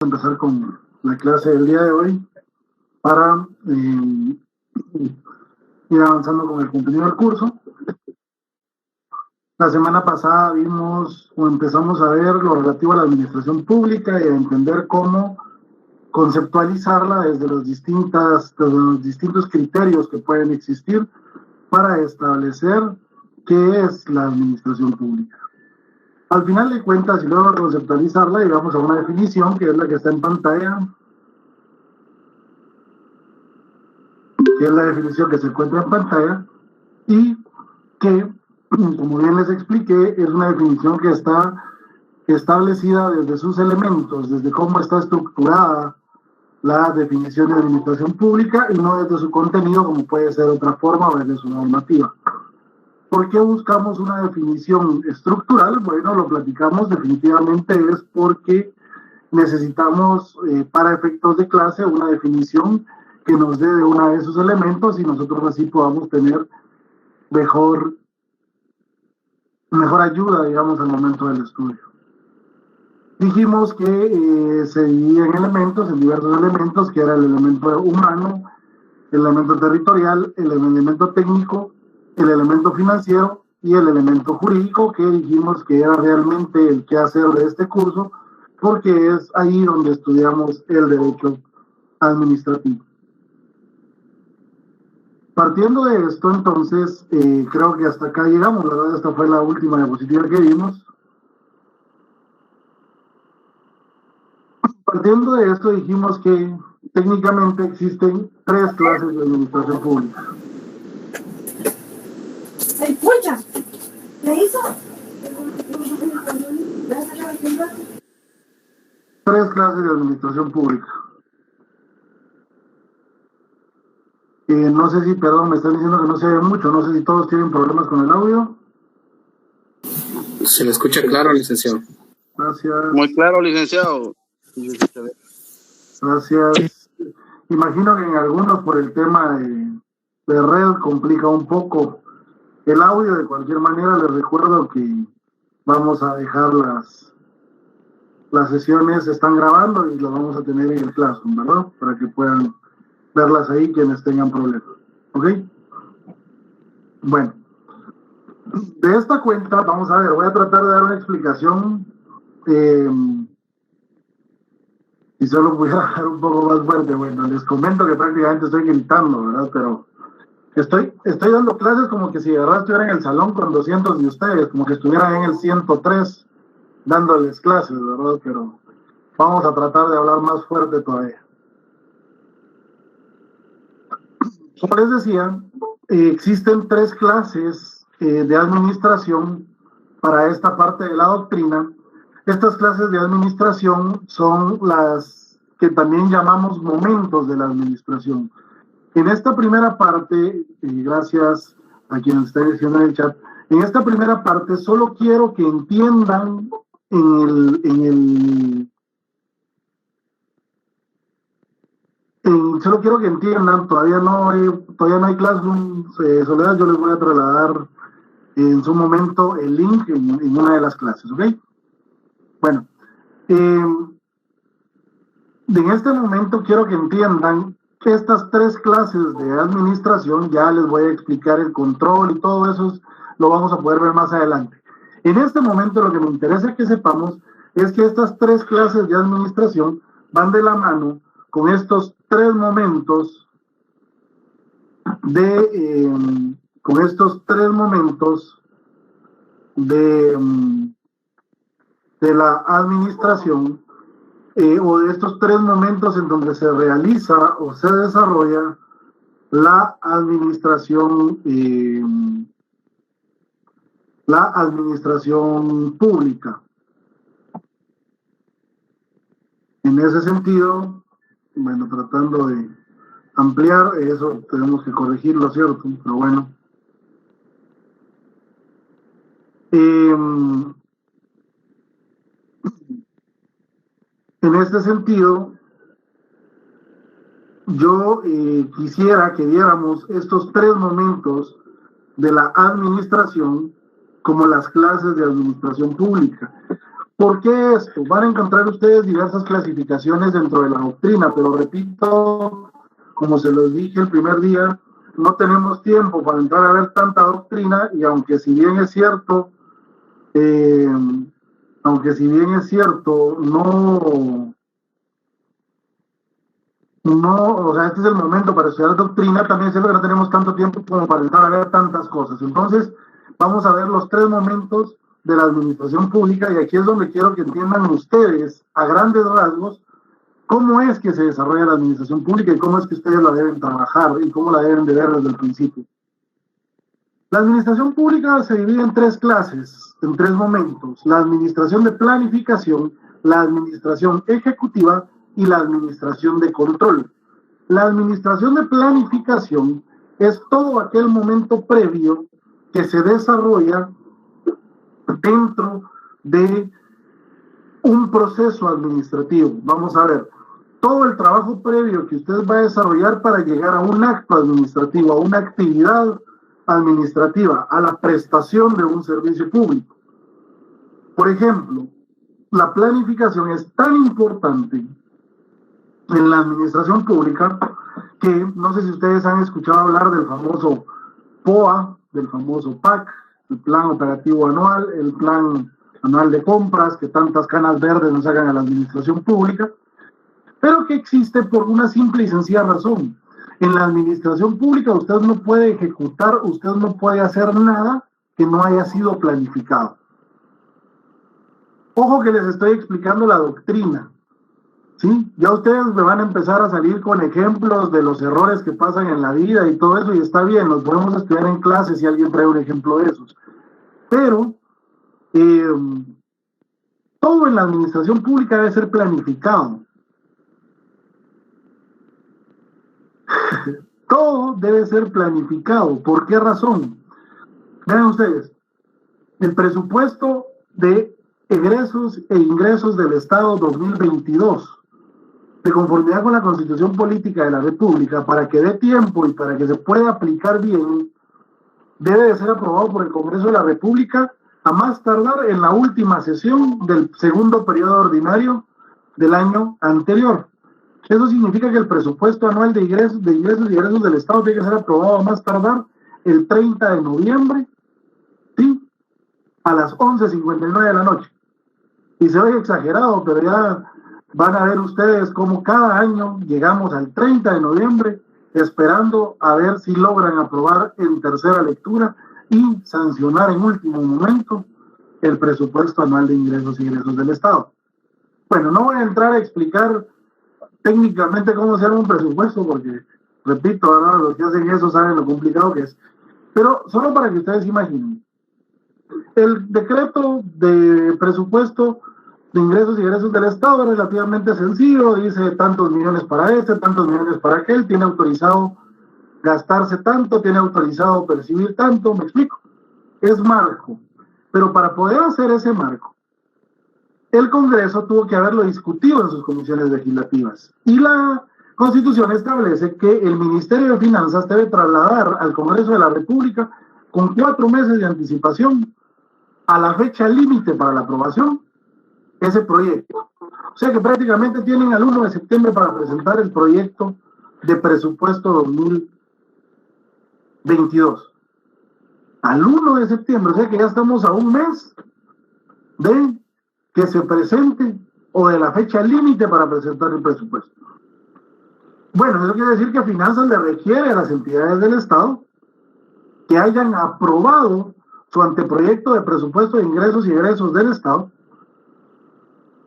empezar con la clase del día de hoy para ir avanzando con el contenido del curso. La semana pasada vimos o empezamos a ver lo relativo a la administración pública y a entender cómo conceptualizarla desde los distintos criterios que pueden existir para establecer qué es la administración pública. Al final de cuentas, y luego de conceptualizarla, llegamos a una definición que es la que está en pantalla, que es la definición que se encuentra en pantalla y que, como bien les expliqué, es una definición que está establecida desde sus elementos, desde cómo está estructurada la definición de administración pública y no desde su contenido, como puede ser otra forma o desde su normativa. ¿Por qué buscamos una definición estructural? Bueno, lo platicamos, definitivamente es porque necesitamos, para efectos de clase, una definición que nos dé de uno de esos elementos y nosotros así podamos tener mejor ayuda, digamos, al momento del estudio. Dijimos que se dividía en elementos, en diversos elementos, que era el elemento humano, el elemento territorial, el elemento técnico, el elemento financiero y el elemento jurídico, que dijimos que era realmente el quehacer de este curso, porque es ahí donde estudiamos el derecho administrativo. Partiendo de esto, entonces, creo que hasta acá llegamos, la verdad, esta fue la última diapositiva que vimos. Partiendo de esto, dijimos que técnicamente existen 3 clases de administración pública. ¡Escucha! ¿Le hizo? 3 clases de administración pública. No sé si, perdón, me están diciendo que no se oye mucho, no sé si todos tienen problemas con el audio. Se le escucha claro, licenciado. Gracias. Muy claro, licenciado. Gracias. Imagino que en algunos por el tema de red complica un poco el audio. De cualquier manera, les recuerdo que vamos a dejar las sesiones, están grabando y lo vamos a tener en el Classroom, ¿verdad? Para que puedan verlas ahí quienes tengan problemas. ¿Ok? Bueno, de esta cuenta, vamos a ver, voy a tratar de dar una explicación. Si solo pudiera hablar un poco más fuerte, bueno, les comento que prácticamente estoy gritando, ¿verdad? Pero estoy dando clases como que si de verdad estuviera en el salón con 200 de ustedes, como que estuviera en el 103 dándoles clases, ¿verdad? Pero vamos a tratar de hablar más fuerte todavía. Como les decía, existen 3 clases de administración para esta parte de la doctrina. Estas clases de administración son las que también llamamos momentos de la administración. En esta primera parte, gracias a quienes están diciendo en el chat, en esta primera parte solo quiero que entiendan solo quiero que entiendan, todavía no hay Classroom, Soledad, yo les voy a trasladar en su momento el link en una de las clases, ¿ok? Bueno, en este momento quiero que entiendan que estas 3 clases de administración, ya les voy a explicar el control y todo eso, lo vamos a poder ver más adelante. En este momento lo que me interesa que sepamos es que estas 3 clases de administración van de la mano con estos 3 momentos de la administración, o de estos 3 momentos en donde se realiza o se desarrolla la administración pública. En ese sentido, bueno, tratando de ampliar, eso tenemos que corregirlo, ¿cierto? Pero bueno. En este sentido, yo quisiera que viéramos estos 3 momentos de la administración como las clases de administración pública. ¿Por qué esto? Van a encontrar ustedes diversas clasificaciones dentro de la doctrina, pero repito, como se los dije el primer día, no tenemos tiempo para entrar a ver tanta doctrina, y aunque si bien es cierto, o sea, este es el momento para estudiar doctrina, también es cierto que no tenemos tanto tiempo como para entrar a ver tantas cosas. Entonces, vamos a ver los 3 momentos de la administración pública, y aquí es donde quiero que entiendan ustedes, a grandes rasgos, cómo es que se desarrolla la administración pública y cómo es que ustedes la deben trabajar y cómo la deben de ver desde el principio. La administración pública se divide en 3 clases, en 3 momentos: la administración de planificación, la administración ejecutiva y la administración de control. La administración de planificación es todo aquel momento previo que se desarrolla dentro de un proceso administrativo. Vamos a ver, todo el trabajo previo que usted va a desarrollar para llegar a un acto administrativo, a una actividad administrativa, a la prestación de un servicio público. Por ejemplo, la planificación es tan importante en la administración pública que no sé si ustedes han escuchado hablar del famoso POA, del famoso PAC, el Plan Operativo Anual, el Plan Anual de Compras, que tantas canas verdes nos hagan a la administración pública, pero que existe por una simple y sencilla razón. En la administración pública usted no puede ejecutar, usted no puede hacer nada que no haya sido planificado. Ojo que les estoy explicando la doctrina, ¿sí? Ya ustedes me van a empezar a salir con ejemplos de los errores que pasan en la vida y todo eso, y está bien, los podemos estudiar en clase si alguien trae un ejemplo de esos. Pero todo en la administración pública debe ser planificado. Todo debe ser planificado. ¿Por qué razón? Vean ustedes, el presupuesto de egresos e ingresos del Estado 2022, de conformidad con la Constitución Política de la República, para que dé tiempo y para que se pueda aplicar bien, debe de ser aprobado por el Congreso de la República a más tardar en la última sesión del segundo periodo ordinario del año anterior. Eso significa que el presupuesto anual de ingresos y egresos del Estado tiene que ser aprobado a más tardar el 30 de noviembre, ¿sí? A las 11:59 de la noche. Y se oye exagerado, pero ya van a ver ustedes cómo cada año llegamos al 30 de noviembre esperando a ver si logran aprobar en tercera lectura y sancionar en último momento el presupuesto anual de ingresos y egresos del Estado. Bueno, no voy a entrar a explicar técnicamente cómo se arma un presupuesto, porque, repito, ahora los que hacen eso saben lo complicado que es. Pero solo para que ustedes imaginen, el decreto de presupuesto de ingresos y egresos del Estado es relativamente sencillo, dice tantos millones para este, tantos millones para aquel, tiene autorizado gastarse tanto, tiene autorizado percibir tanto, me explico, es marco. Pero para poder hacer ese marco, el Congreso tuvo que haberlo discutido en sus comisiones legislativas. Y la Constitución establece que el Ministerio de Finanzas debe trasladar al Congreso de la República con 4 meses de anticipación a la fecha límite para la aprobación ese proyecto. O sea que prácticamente tienen al 1 de septiembre para presentar el proyecto de presupuesto 2022. Al 1 de septiembre, o sea que ya estamos a un mes de que se presente o de la fecha límite para presentar el presupuesto. Bueno, eso quiere decir que Finanzas le requiere a las entidades del Estado que hayan aprobado su anteproyecto de presupuesto de ingresos y egresos del Estado.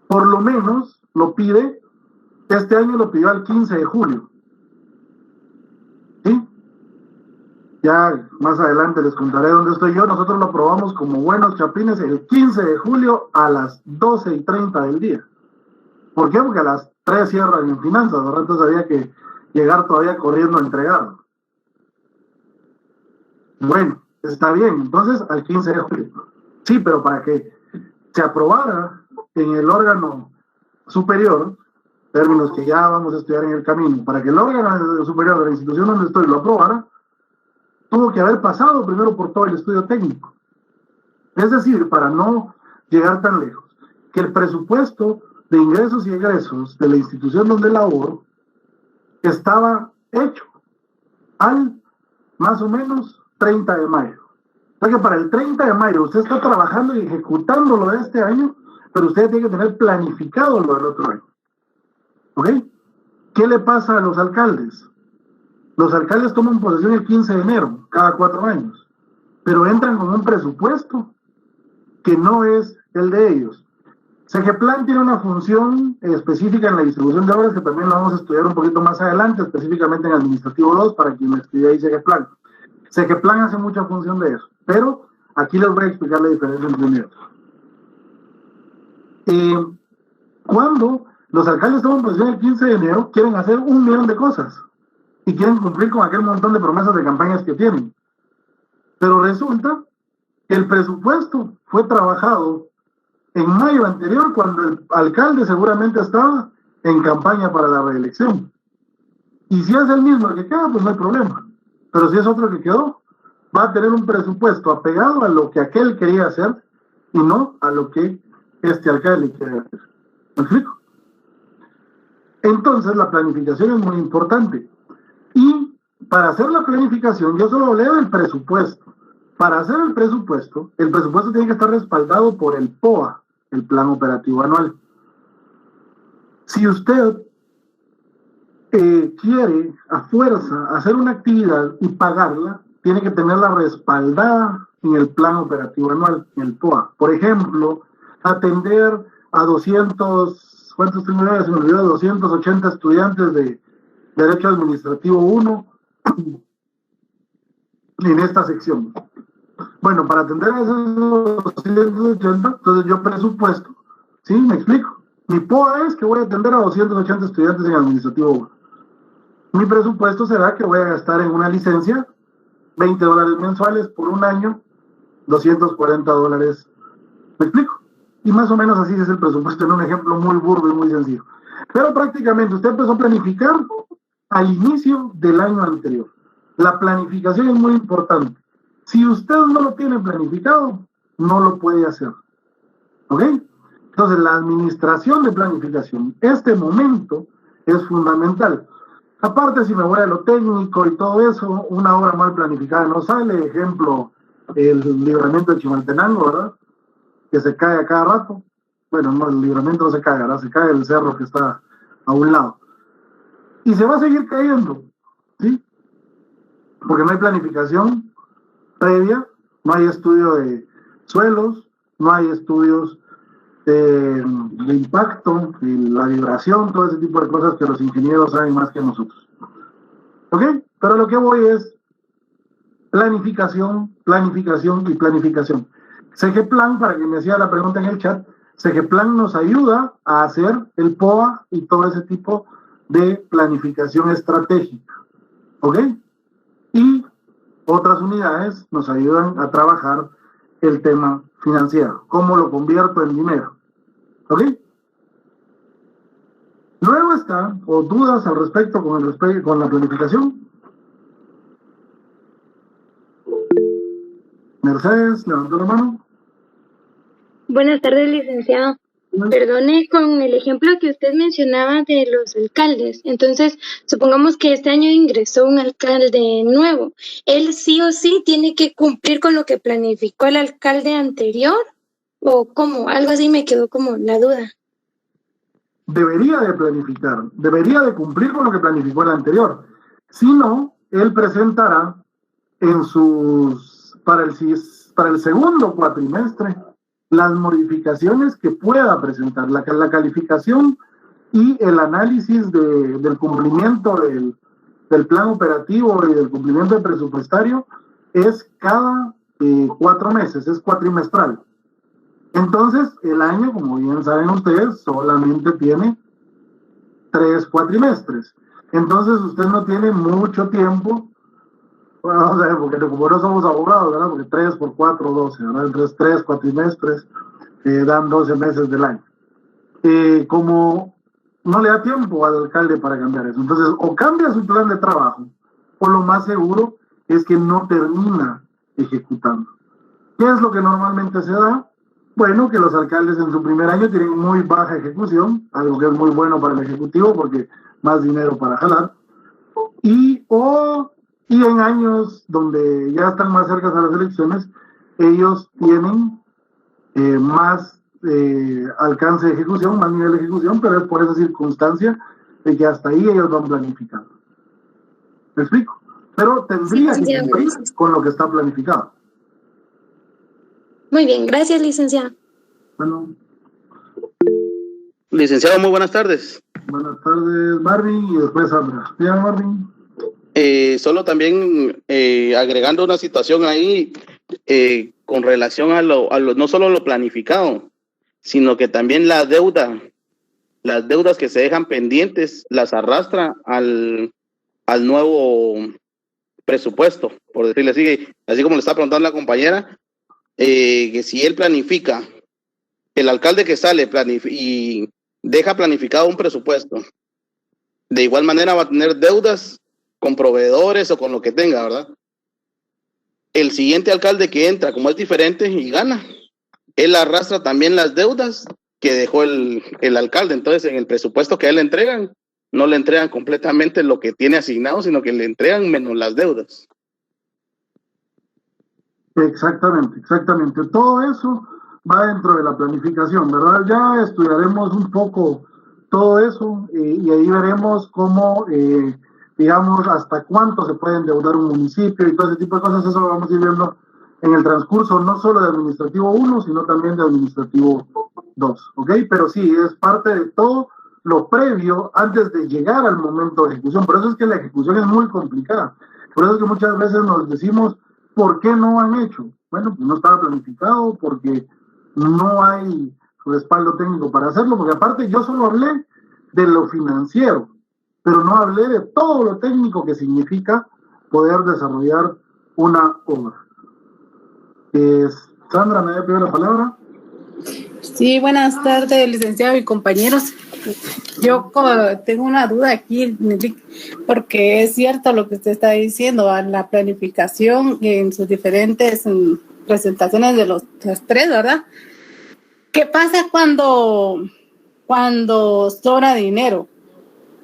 Por lo menos lo pide, este año lo pidió al 15 de julio. ¿Sí? Ya más adelante les contaré dónde estoy yo. Nosotros lo aprobamos como buenos chapines el 15 de julio a las 12:30 del día. ¿Por qué? Porque a las 3 cierran en Finanzas, de rato había que llegar todavía corriendo a entregarlo. Bueno, está bien, entonces al 15 de julio. Sí, pero para que se aprobara en el órgano superior, términos que ya vamos a estudiar en el camino, para que el órgano superior de la institución donde estoy lo aprobara, tuvo que haber pasado primero por todo el estudio técnico. Es decir, para no llegar tan lejos, que el presupuesto de ingresos y egresos de la institución donde laboro estaba hecho al más o menos 30 de mayo. O sea que para el 30 de mayo usted está trabajando y ejecutando lo de este año, pero usted tiene que tener planificado lo del otro año. ¿Ok? ¿Qué le pasa a los alcaldes? Los alcaldes toman posesión el 15 de enero, cada 4 años, pero entran con un presupuesto que no es el de ellos. Segeplan tiene una función específica en la distribución de obras que también lo vamos a estudiar un poquito más adelante, específicamente en Administrativo 2, para quien me estudia ahí Segeplan. Segeplan hace mucha función de eso, pero aquí les voy a explicar la diferencia entre uno y otro. Cuando los alcaldes toman posesión el 15 de enero, quieren hacer 1.000.000 de cosas y quieren cumplir con aquel montón de promesas de campañas que tienen. Pero resulta que el presupuesto fue trabajado en mayo anterior, cuando el alcalde seguramente estaba en campaña para la reelección. Y si es el mismo el que queda, pues no hay problema. Pero si es otro que quedó, va a tener un presupuesto apegado a lo que aquel quería hacer y no a lo que este alcalde quiere hacer. ¿Me explico? Entonces la planificación es muy importante. Y para hacer la planificación, yo solo leo el presupuesto. Para hacer el presupuesto tiene que estar respaldado por el POA, el Plan Operativo Anual. Si usted quiere a fuerza hacer una actividad y pagarla, tiene que tenerla respaldada en el Plan Operativo Anual, en el POA. Por ejemplo, atender a 280 estudiantes de Derecho Administrativo 1 en esta sección. Bueno, para atender a esos 280, entonces yo presupuesto, ¿sí? ¿Me explico? Mi POA es que voy a atender a 280 estudiantes en Administrativo 1. Mi presupuesto será que voy a gastar en una licencia $20 mensuales por un año, $240. ¿Me explico? Y más o menos así es el presupuesto, en un ejemplo muy burdo y muy sencillo. Pero prácticamente usted empezó a planificar al inicio del año anterior. La planificación es muy importante. Si usted no lo tiene planificado, no lo puede hacer. ¿Ok? Entonces, la administración de planificación, este momento, es fundamental. Aparte, si me voy a lo técnico y todo eso, una obra mal planificada no sale. Ejemplo, el libramiento de Chimaltenango, ¿verdad? Que se cae a cada rato. Bueno, no, el libramiento no se cae, ¿verdad? Se cae el cerro que está a un lado. Y se va a seguir cayendo, ¿sí? Porque no hay planificación previa, no hay estudio de suelos, no hay estudios de impacto, y la vibración, todo ese tipo de cosas que los ingenieros saben más que nosotros. ¿Ok? Pero lo que voy es planificación, planificación y planificación. Segeplan, para que me hacía la pregunta en el chat, Segeplan nos ayuda a hacer el POA y todo ese tipo de planificación estratégica. ¿Ok? Y otras unidades nos ayudan a trabajar el tema financiero, cómo lo convierto en dinero. ¿Ok? Luego está, o dudas al respecto con la planificación. Mercedes, levantó la mano. Buenas tardes, licenciado. Perdone con el ejemplo que usted mencionaba de los alcaldes. Entonces, supongamos que este año ingresó un alcalde nuevo. ¿Él sí o sí tiene que cumplir con lo que planificó el alcalde anterior? ¿O cómo? Algo así me quedó como la duda. Debería de planificar, debería de cumplir con lo que planificó el anterior. Si no, él presentará para el segundo cuatrimestre las modificaciones que pueda presentar, la calificación y el análisis del cumplimiento del plan operativo y del cumplimiento presupuestario es cada 4 meses, es cuatrimestral. Entonces, el año, como bien saben ustedes, solamente tiene 3 cuatrimestres. Entonces, usted no tiene mucho tiempo. Bueno, vamos a ver, porque como no somos abogados, ¿verdad? Porque 3 por 4, 12, ¿verdad? Entonces 3 cuatrimestres dan 12 meses del año. Como no le da tiempo al alcalde para cambiar eso, entonces o cambia su plan de trabajo, o lo más seguro es que no termina ejecutando. ¿Qué es lo que normalmente se da? Bueno, que los alcaldes en su primer año tienen muy baja ejecución, algo que es muy bueno para el Ejecutivo porque más dinero para jalar. Y en años donde ya están más cerca de las elecciones, ellos tienen más alcance de ejecución, más nivel de ejecución, pero es por esa circunstancia de que hasta ahí ellos van planificando. ¿Me explico? Pero tendría que cumplir con lo que está planificado. Muy bien, gracias, licenciado. Bueno. Licenciado, muy buenas tardes. Buenas tardes, Marvin, y después Sandra. Bien, Marvin. Solo también agregando una situación ahí con relación a lo no solo lo planificado, sino que también las deudas que se dejan pendientes las arrastra al nuevo presupuesto, por decirle así como le está preguntando la compañera, que si él planifica, el alcalde que sale y deja planificado un presupuesto, de igual manera va a tener deudas con proveedores o con lo que tenga, ¿verdad? El siguiente alcalde que entra, como es diferente y gana, él arrastra también las deudas que dejó el alcalde. Entonces, en el presupuesto que a él le entregan, no le entregan completamente lo que tiene asignado, sino que le entregan menos las deudas. Exactamente. Todo eso va dentro de la planificación, ¿verdad? Ya estudiaremos un poco todo eso y ahí veremos cómo, digamos, hasta cuánto se puede endeudar un municipio y todo ese tipo de cosas. Eso lo vamos a ir viendo en el transcurso, no solo de Administrativo 1, sino también de Administrativo 2, ¿ok? Pero sí, es parte de todo lo previo antes de llegar al momento de ejecución. Por eso es que la ejecución es muy complicada. Por eso es que muchas veces nos decimos, ¿por qué no han hecho? Bueno, pues no estaba planificado, porque no hay respaldo técnico para hacerlo, porque aparte yo solo hablé de lo financiero, pero no hablé de todo lo técnico que significa poder desarrollar una obra. Sandra, ¿me había pedido la palabra? Sí, buenas tardes, licenciado y compañeros. Yo tengo una duda aquí, Enrique, porque es cierto lo que usted está diciendo, la planificación en sus diferentes presentaciones de los tres, ¿verdad? ¿Qué pasa cuando sobra dinero?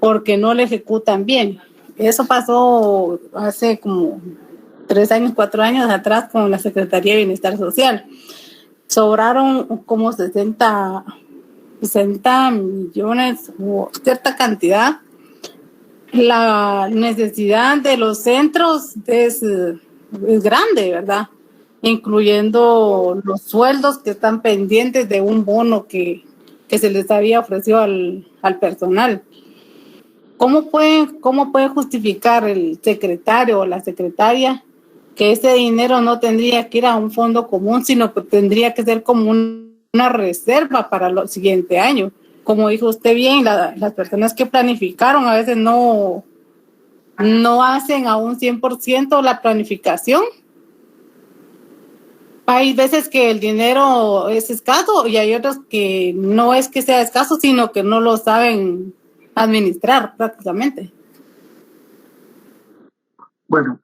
Porque no le ejecutan bien. Eso pasó hace como 3 años, 4 años atrás con la Secretaría de Bienestar Social. Sobraron como 60 millones o cierta cantidad. La necesidad de los centros es grande, ¿verdad? Incluyendo los sueldos que están pendientes de un bono que se les había ofrecido al personal. ¿Cómo puede justificar el secretario o la secretaria que ese dinero no tendría que ir a un fondo común, sino que tendría que ser como una reserva para el siguiente año? Como dijo usted bien, las personas que planificaron a veces no hacen a un 100% la planificación. Hay veces que el dinero es escaso y hay otros que no es que sea escaso, sino que no lo saben administrar prácticamente. Bueno,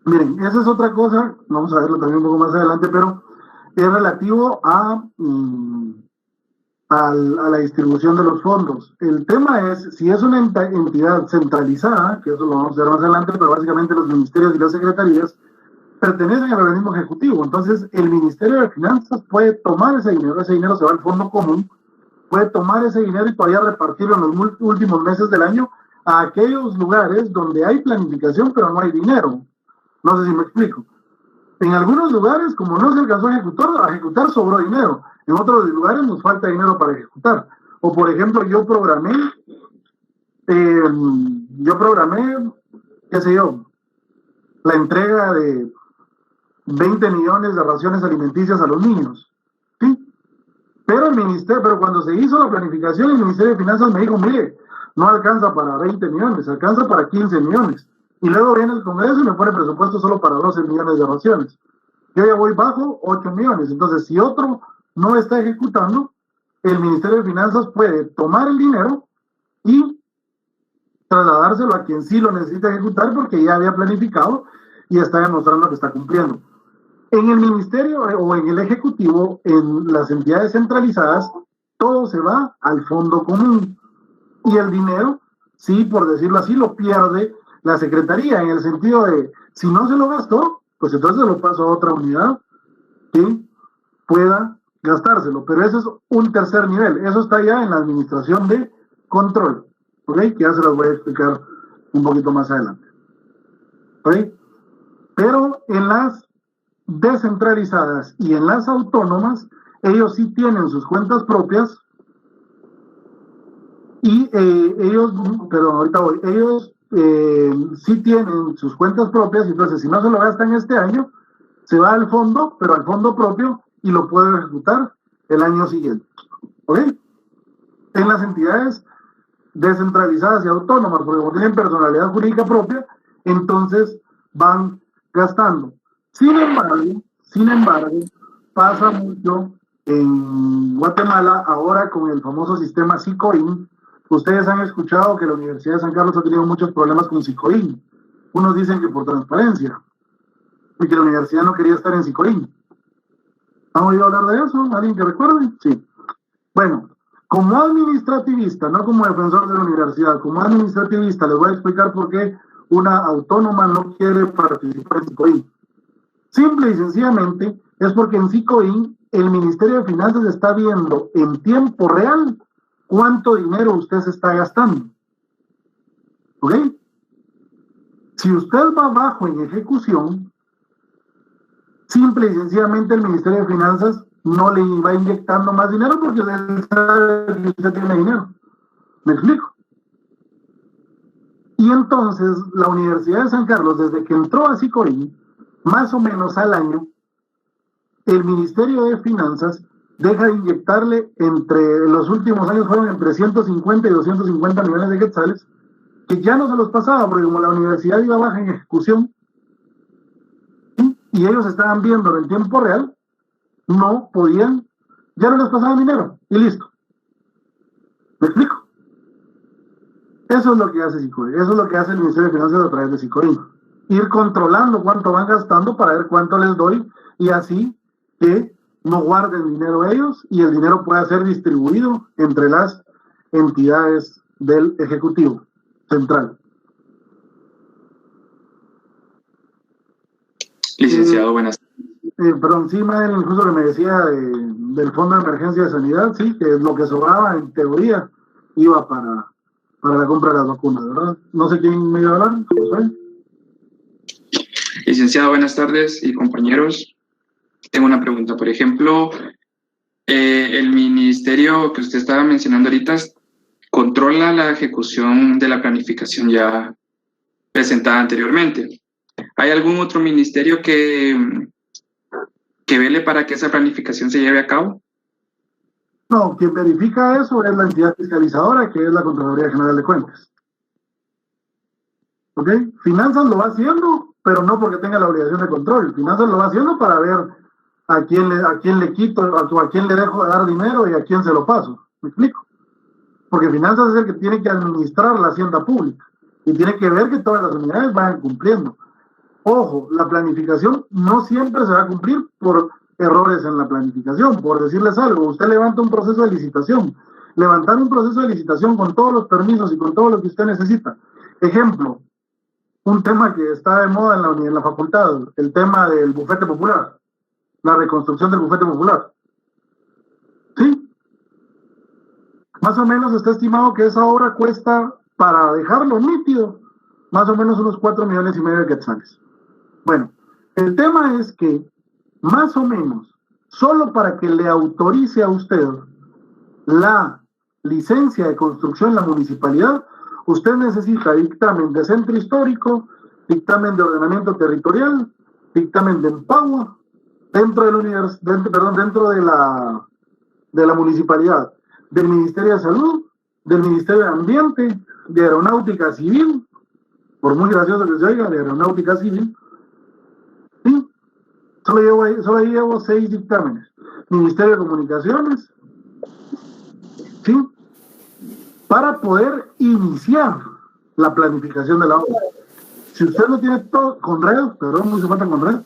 miren, esa es otra cosa, vamos a verlo también un poco más adelante, pero es relativo a la distribución de los fondos. El tema es, si es una entidad centralizada, que eso lo vamos a ver más adelante, pero básicamente los ministerios y las secretarías pertenecen al organismo ejecutivo. Entonces, el Ministerio de Finanzas puede tomar ese dinero se va al fondo común, puede tomar ese dinero y todavía repartirlo en los últimos meses del año a aquellos lugares donde hay planificación, pero no hay dinero. No sé si me explico. En algunos lugares, como no se alcanzó a ejecutar sobró dinero. En otros lugares nos falta dinero para ejecutar. O, por ejemplo, yo programé, qué sé yo, la entrega de 20 millones de raciones alimenticias a los niños. ¿Sí? Pero cuando se hizo la planificación, el Ministerio de Finanzas me dijo, mire, no alcanza para 20 millones, alcanza para 15 millones. Y luego viene el Congreso y me pone presupuesto solo para 12 millones de raciones. Yo ya voy bajo 8 millones. Entonces, si otro no está ejecutando, el Ministerio de Finanzas puede tomar el dinero y trasladárselo a quien sí lo necesita ejecutar porque ya había planificado y está demostrando que está cumpliendo. En el ministerio o en el ejecutivo, en las entidades centralizadas, todo se va al fondo común. Y el dinero, sí, por decirlo así, lo pierde la secretaría, en el sentido de, si no se lo gastó, pues entonces se lo paso a otra unidad que pueda gastárselo. Pero eso es un tercer nivel. Eso está ya en la administración de control. ¿Ok? Que ya se los voy a explicar un poquito más adelante. ¿Ok? Pero en las descentralizadas y en las autónomas, ellos sí tienen sus cuentas propias y ellos sí tienen sus cuentas propias, entonces si no se lo gastan este año, se va al fondo, pero al fondo propio, y lo puede ejecutar el año siguiente. ¿Ok? En las entidades descentralizadas y autónomas, porque como tienen personalidad jurídica propia, entonces van gastando. Sin embargo, pasa mucho en Guatemala ahora con el famoso sistema SICOIN. Ustedes han escuchado que la Universidad de San Carlos ha tenido muchos problemas con SICOIN. Unos dicen que por transparencia y que la universidad no quería estar en SICOIN. ¿Han oído hablar de eso? ¿Alguien que recuerde? Sí. Bueno, como administrativista, no como defensor de la universidad, como administrativista les voy a explicar por qué una autónoma no quiere participar en SICOIN. Simple y sencillamente es porque en SICOIN el Ministerio de Finanzas está viendo en tiempo real cuánto dinero usted se está gastando. ¿Ok? Si usted va bajo en ejecución, simple y sencillamente el Ministerio de Finanzas no le va inyectando más dinero porque él sabe que usted tiene dinero. ¿Me explico? Y entonces la Universidad de San Carlos, desde que entró a SICOIN, más o menos al año, el Ministerio de Finanzas deja de inyectarle entre los últimos años fueron entre 150 y 250 millones de quetzales, que ya no se los pasaba, porque como la universidad iba baja en ejecución, ¿sí? Y ellos estaban viendo en tiempo real, no podían, ya no les pasaban dinero, y listo. ¿Me explico? Eso es lo que hace SICOIN, eso es lo que hace el Ministerio de Finanzas a través de SICOIN. Ir controlando cuánto van gastando para ver cuánto les doy, y así que no guarden dinero ellos y el dinero pueda ser distribuido entre las entidades del Ejecutivo Central. Licenciado, buenas tardes. Perdón, sí, Madeleine, incluso que me decía del Fondo de Emergencia de Sanidad, sí, que lo que sobraba en teoría iba para la compra de las vacunas, ¿verdad? No sé quién me iba a hablar, José. Licenciado, buenas tardes y compañeros. Tengo una pregunta. Por ejemplo, el ministerio que usted estaba mencionando ahorita controla la ejecución de la planificación ya presentada anteriormente. ¿Hay algún otro ministerio que vele para que esa planificación se lleve a cabo? No, quien verifica eso es la entidad fiscalizadora, que es la Contraloría General de Cuentas. ¿Ok? Finanzas lo va haciendo, pero no porque tenga la obligación de control. Finanzas lo va haciendo para ver a quién le quito, o a quién le dejo de dar dinero y a quién se lo paso. ¿Me explico? Porque Finanzas es el que tiene que administrar la hacienda pública y tiene que ver que todas las unidades vayan cumpliendo. Ojo, la planificación no siempre se va a cumplir por errores en la planificación. Por decirles algo, usted levanta un proceso de licitación. Levantar un proceso de licitación con todos los permisos y con todo lo que usted necesita. Ejemplo, un tema que está de moda en la facultad, el tema del bufete popular, la reconstrucción del bufete popular. ¿Sí? Más o menos está estimado que esa obra cuesta, para dejarlo nítido, más o menos unos 4,5 millones de quetzales. Bueno, el tema es que, más o menos, solo para que le autorice a usted la licencia de construcción en la municipalidad, usted necesita dictamen de centro histórico, dictamen de ordenamiento territorial, dictamen de empagua, dentro de la municipalidad, del Ministerio de Salud, del Ministerio de Ambiente, de Aeronáutica Civil, por muy gracioso que se oiga, de Aeronáutica Civil. ¿Sí? Solo llevo 6 dictámenes. Ministerio de Comunicaciones, ¿sí? Para poder iniciar la planificación de la obra. Si usted no tiene todo, Conred, perdón, no se falta Conred.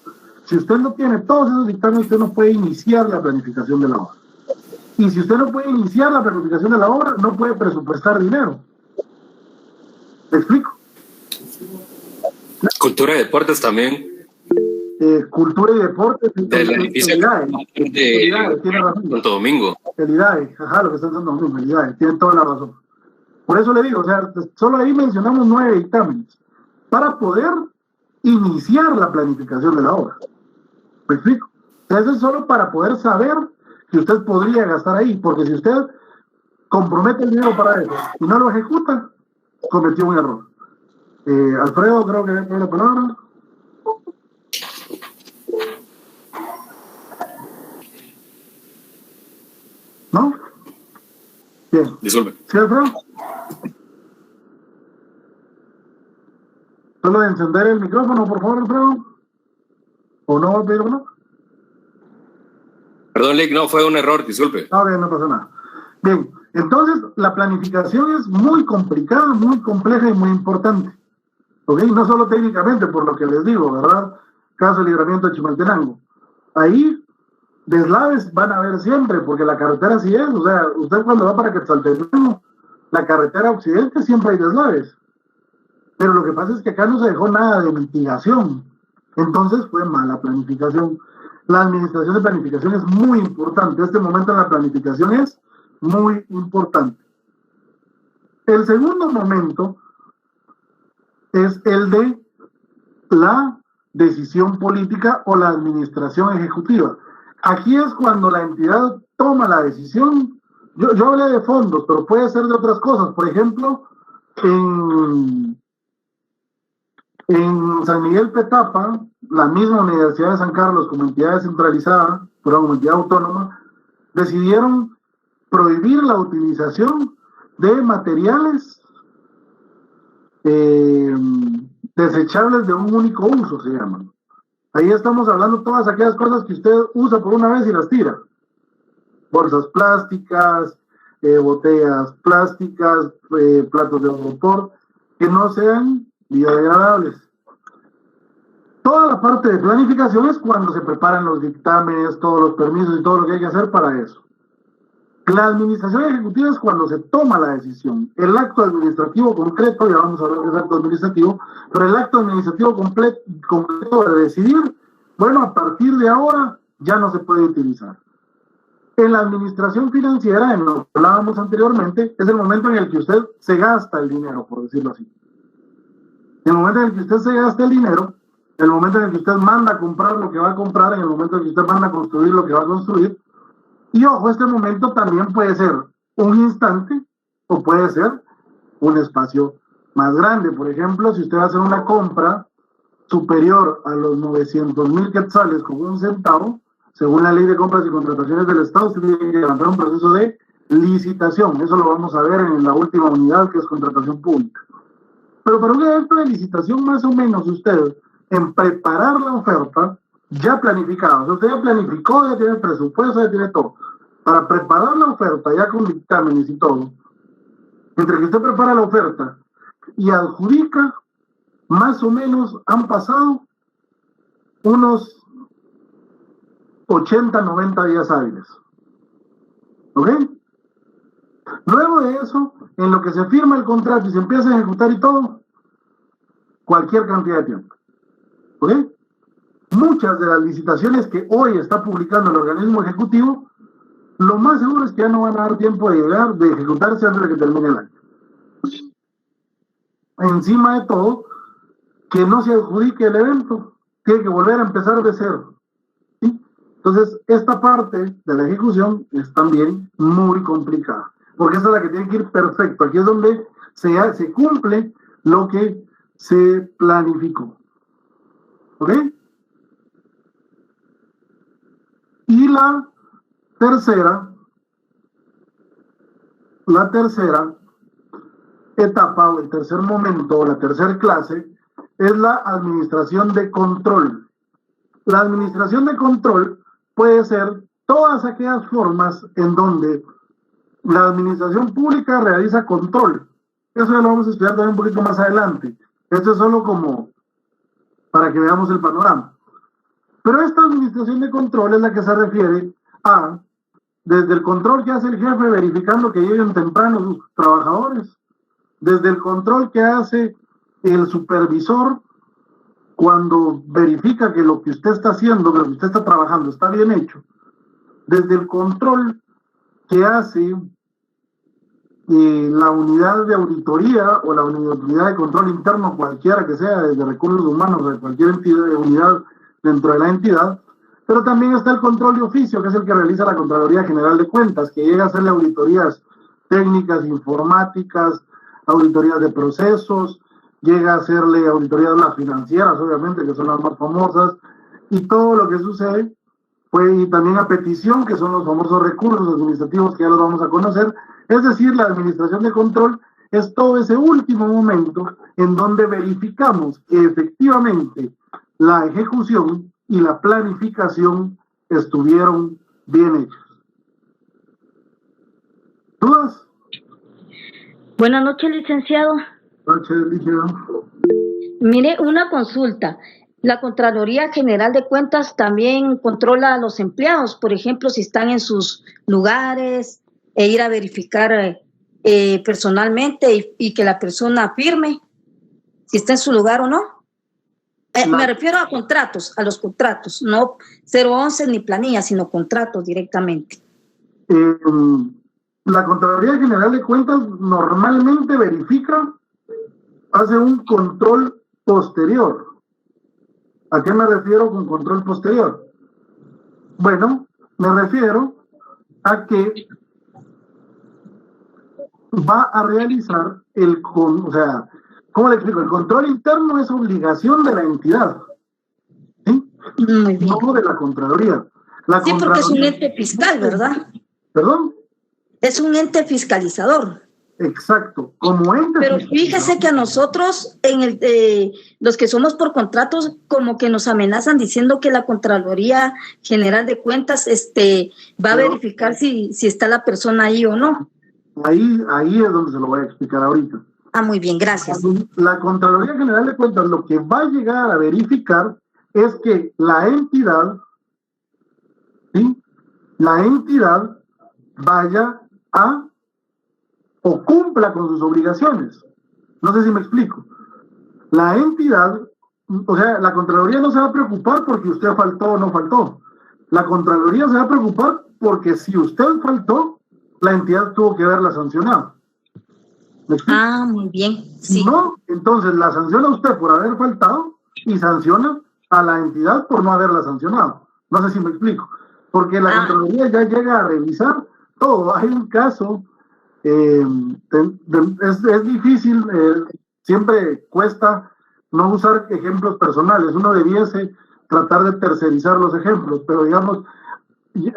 Si usted no tiene todos esos dictámenes, usted no puede iniciar la planificación de la obra. Y si usted no puede iniciar la planificación de la obra, no puede presupuestar dinero. ¿Me explico? Cultura y deportes también. Cultura y deportes. Del edificio de Santo Domingo. El IDAE, ajá, lo que está en Santo Domingo, el IDAE, tiene toda la razón. Por eso le digo, o sea, solo ahí mencionamos 9 dictámenes para poder iniciar la planificación de la obra. ¿Me explico? O sea, eso es solo para poder saber que usted podría gastar ahí, porque si usted compromete el dinero para eso y no lo ejecuta, cometió un error. Alfredo, creo que tiene la palabra. ¿No? Bien. Disculpe. ¿Sí, Alfredo? Solo de encender el micrófono, por favor, Alfredo. ¿O no va a pedir uno? Perdón, Lick, no, fue un error, disculpe. Ah, bien, no pasa nada. Bien, entonces la planificación es muy complicada, muy compleja y muy importante. ¿Ok? No solo técnicamente, por lo que les digo, ¿verdad? Caso de libramiento de Chimaltenango. Ahí deslaves van a haber siempre, porque la carretera así es. O sea, usted cuando va para Quetzaltenango, la carretera occidente siempre hay deslaves. Pero lo que pasa es que acá no se dejó nada de mitigación. Entonces fue mala planificación. La administración de planificación es muy importante. Este momento en la planificación es muy importante. El segundo momento es el de la decisión política o la administración ejecutiva. Aquí es cuando la entidad toma la decisión. Yo hablé de fondos, pero puede ser de otras cosas. Por ejemplo, en San Miguel Petapa, la misma Universidad de San Carlos como entidad descentralizada, como entidad autónoma, decidieron prohibir la utilización de materiales desechables de un único uso, se llaman. Ahí estamos hablando de todas aquellas cosas que usted usa por una vez y las tira. Bolsas plásticas, botellas plásticas, platos de vapor, que no sean biodegradables. Toda la parte de planificación es cuando se preparan los dictámenes, todos los permisos y todo lo que hay que hacer para eso. La administración ejecutiva es cuando se toma la decisión. El acto administrativo concreto, ya vamos a hablar de acto administrativo, pero el acto administrativo concreto de decidir, bueno, a partir de ahora ya no se puede utilizar. En la administración financiera, en lo que hablábamos anteriormente, es el momento en el que usted se gasta el dinero, por decirlo así. En el momento en el que usted se gasta el dinero, en el momento en el que usted manda a comprar lo que va a comprar, en el momento en el que usted manda a construir lo que va a construir. Y ojo, este momento también puede ser un instante o puede ser un espacio más grande. Por ejemplo, si usted va a hacer una compra superior a los 900,000 quetzales con un centavo, según la ley de compras y contrataciones del Estado, usted tiene que levantar un proceso de licitación. Eso lo vamos a ver en la última unidad, que es contratación pública. Pero para un evento de licitación, más o menos usted, en preparar la oferta, ya planificada. O sea, usted ya planificó, ya tiene el presupuesto, ya tiene todo. Para preparar la oferta, ya con dictámenes y todo, entre que usted prepara la oferta y adjudica, más o menos han pasado unos 80, 90 días hábiles. ¿Ok? Luego de eso, en lo que se firma el contrato y se empieza a ejecutar y todo, cualquier cantidad de tiempo. ¿Ok? Muchas de las licitaciones que hoy está publicando el organismo ejecutivo, lo más seguro es que ya no van a dar tiempo de llegar, de ejecutarse antes de que termine el año. Encima de todo, que no se adjudique el evento, tiene que volver a empezar de cero. ¿Sí? Entonces, esta parte de la ejecución es también muy complicada, porque esa es la que tiene que ir perfecto. Aquí es donde se cumple lo que se planificó. ¿Ok? Y la tercera etapa o el tercer momento o la tercera clase es la administración de control. La administración de control puede ser todas aquellas formas en donde la administración pública realiza control. Eso ya lo vamos a estudiar también un poquito más adelante. Esto es solo como para que veamos el panorama. Pero esta administración de control es la que se refiere a, desde el control que hace el jefe verificando que lleguen temprano sus trabajadores, desde el control que hace el supervisor cuando verifica que lo que usted está haciendo, que lo que usted está trabajando está bien hecho, desde el control que hace la unidad de auditoría o la unidad de control interno, cualquiera que sea, desde recursos humanos o de cualquier unidad dentro de la entidad, pero también está el control de oficio, que es el que realiza la Contraloría General de Cuentas, que llega a hacerle auditorías técnicas, informáticas, auditorías de procesos, llega a hacerle auditorías a las financieras, obviamente, que son las más famosas, y todo lo que sucede, y también a petición, que son los famosos recursos administrativos que ya los vamos a conocer. Es decir, la administración de control es todo ese último momento en donde verificamos que efectivamente la ejecución y la planificación estuvieron bien hechas. ¿Dudas? Buenas noches, licenciado. Buenas noches, licenciado. Mire, una consulta. La Contraloría General de Cuentas también controla a los empleados, por ejemplo, si están en sus lugares, e ir a verificar personalmente y que la persona firme si está en su lugar o no. Me refiero a contratos, a los contratos, no 011 ni planilla, sino contratos directamente. La Contraloría General de Cuentas normalmente verifica, hace un control posterior. ¿A qué me refiero con control posterior? Bueno, me refiero a que va a realizar o sea, ¿cómo le explico? El control interno es obligación de la entidad, ¿sí? Muy bien. No de la Contraloría. Sí, porque es un ente fiscal, ¿verdad? ¿Perdón? Es un ente fiscalizador. Exacto, como ente. Pero fíjese que a nosotros, los que somos por contratos, como que nos amenazan diciendo que la Contraloría General de Cuentas va a verificar si está la persona ahí o no. Ahí es donde se lo voy a explicar ahorita. Ah, muy bien, gracias. La Contraloría General de Cuentas lo que va a llegar a verificar es que la entidad, ¿sí? La entidad vaya a o cumpla con sus obligaciones. No sé si me explico. La entidad, o sea, la Contraloría no se va a preocupar porque usted faltó o no faltó. La Contraloría se va a preocupar porque si usted faltó, la entidad tuvo que haberla sancionado. ¿Me explico? Ah, muy bien. Sí. No, entonces la sanciona usted por haber faltado y sanciona a la entidad por no haberla sancionado. No sé si me explico. Porque la Contraloría ya llega a revisar todo. Hay un caso, es difícil, siempre cuesta no usar ejemplos personales. Uno debiese tratar de tercerizar los ejemplos, pero digamos,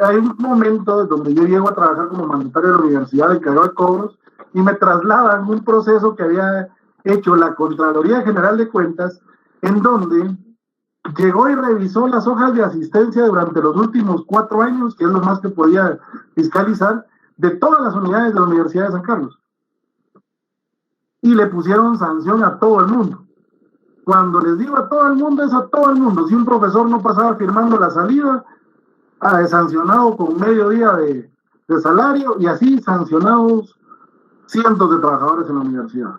hay un momento donde yo llego a trabajar como mandatario de la universidad encargado de cobros y me trasladan un proceso que había hecho la Contraloría General de Cuentas, en donde llegó y revisó las hojas de asistencia durante los últimos 4 años, que es lo más que podía fiscalizar, de todas las unidades de la Universidad de San Carlos. Y le pusieron sanción a todo el mundo. Cuando les digo a todo el mundo, es a todo el mundo. Si un profesor no pasaba firmando la salida, sancionado con medio día de salario, y así sancionados cientos de trabajadores en la universidad.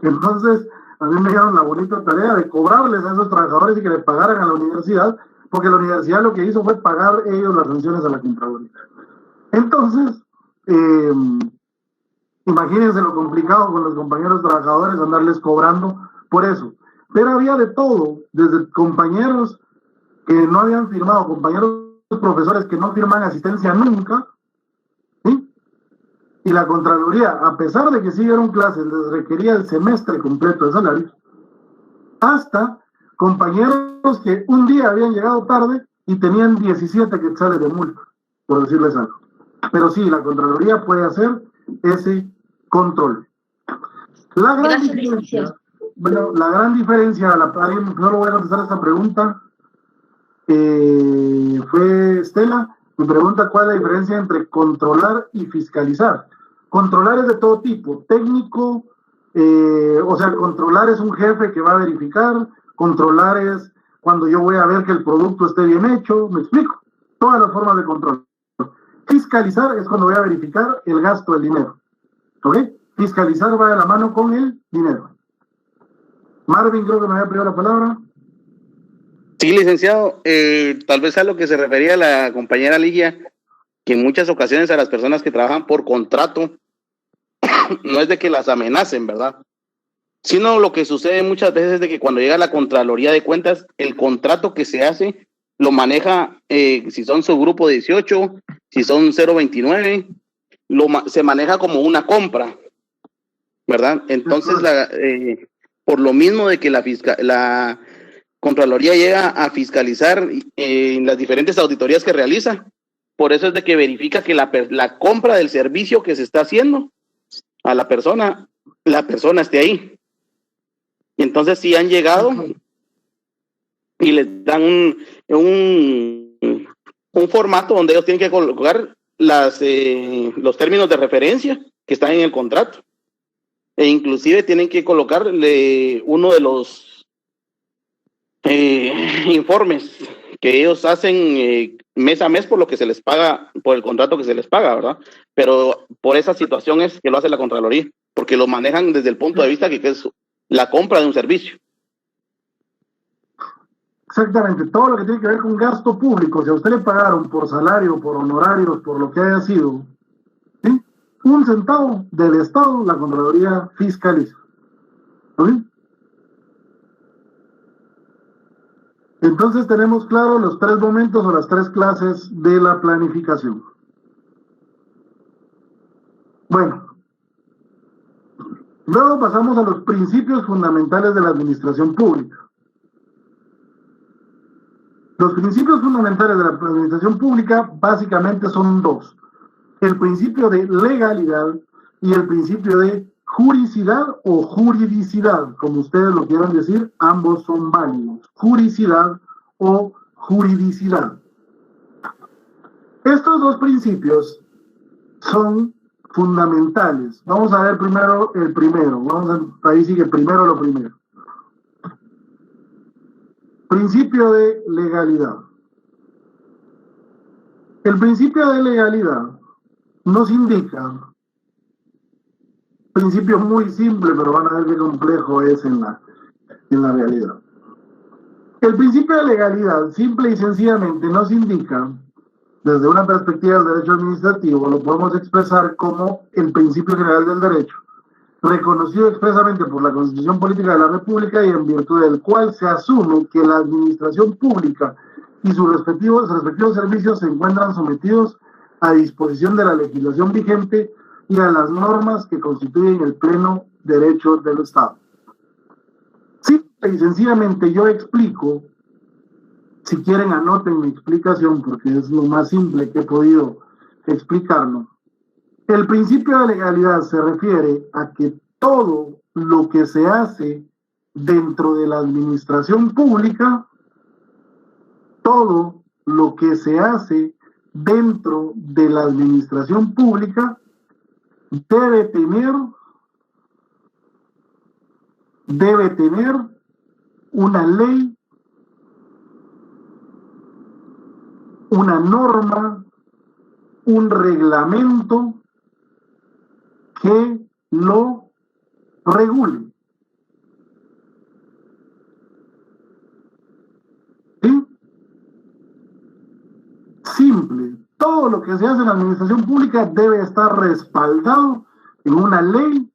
Entonces, a mí me dieron la bonita tarea de cobrarles a esos trabajadores y que le pagaran a la universidad, porque la universidad lo que hizo fue pagar ellos las sanciones a la Contraloría. Entonces, imagínense lo complicado con los compañeros trabajadores andarles cobrando por eso. Pero había de todo, desde compañeros que no habían firmado, compañeros profesores que no firman asistencia nunca, ¿sí? Y la Contraloría, a pesar de que sí dieron clases, les requería el semestre completo de salario, hasta compañeros que un día habían llegado tarde y tenían 17 quetzales de multa, por decirles algo. Pero sí, la Contraloría puede hacer ese control. La gran diferencia, no lo voy a contestar esta pregunta, fue Estela, me pregunta cuál es la diferencia entre controlar y fiscalizar. Controlar es de todo tipo, técnico, o sea, controlar es un jefe que va a verificar, controlar es cuando yo voy a ver que el producto esté bien hecho, me explico, todas las formas de control. Fiscalizar es cuando voy a verificar el gasto del dinero, ¿ok? Fiscalizar va de la mano con el dinero. Marvin, creo que me había pedido la palabra. Sí, licenciado, tal vez a lo que se refería la compañera Ligia, que en muchas ocasiones a las personas que trabajan por contrato, no es de que las amenacen, ¿verdad? Sino lo que sucede muchas veces es de que cuando llega la Contraloría de Cuentas, el contrato que se hace lo maneja, si son subgrupo 18, si son 029, se maneja como una compra, ¿verdad? Entonces, por lo mismo de que la Contraloría llega a fiscalizar en las diferentes auditorías que realiza, por eso es de que verifica que la compra del servicio que se está haciendo a la persona esté ahí. Y entonces sí han llegado y les dan un formato donde ellos tienen que colocar los términos de referencia que están en el contrato. E inclusive tienen que colocarle uno de los informes que ellos hacen mes a mes por lo que se les paga, por el contrato que se les paga, ¿verdad? Pero por esa situación es que lo hace la Contraloría, porque lo manejan desde el punto de vista que es la compra de un servicio. Exactamente, todo lo que tiene que ver con gasto público, si a usted le pagaron por salario, por honorarios, por lo que haya sido, ¿sí? 1 centavo del Estado, la Contraloría fiscaliza. ¿Sí? Entonces tenemos claro los 3 momentos o las 3 clases de la planificación. Bueno, luego pasamos a los principios fundamentales de la administración pública. Los principios fundamentales de la administración pública básicamente son 2. El principio de legalidad y el principio de juricidad o juridicidad, como ustedes lo quieran decir, ambos son válidos. Juricidad o juridicidad. Estos 2 principios son fundamentales. Vamos a ver primero el primero. Ahí sigue primero lo primero. Principio de legalidad. El principio de legalidad nos indica, principio muy simple, pero van a ver qué complejo es en la realidad. El principio de legalidad, simple y sencillamente, nos indica, desde una perspectiva del derecho administrativo, lo podemos expresar como el principio general del derecho, reconocido expresamente por la Constitución Política de la República y en virtud del cual se asume que la administración pública y sus respectivos servicios se encuentran sometidos a disposición de la legislación vigente y a las normas que constituyen el pleno derecho del Estado. Simple y sencillamente yo explico, si quieren anoten mi explicación porque es lo más simple que he podido explicarlo. El principio de legalidad se refiere a que todo lo que se hace dentro de la administración pública, todo lo que se hace dentro de la administración pública debe tener una ley, una norma, un reglamento que lo regule. ¿Sí? Simple. Todo lo que se hace en la administración pública debe estar respaldado en una ley,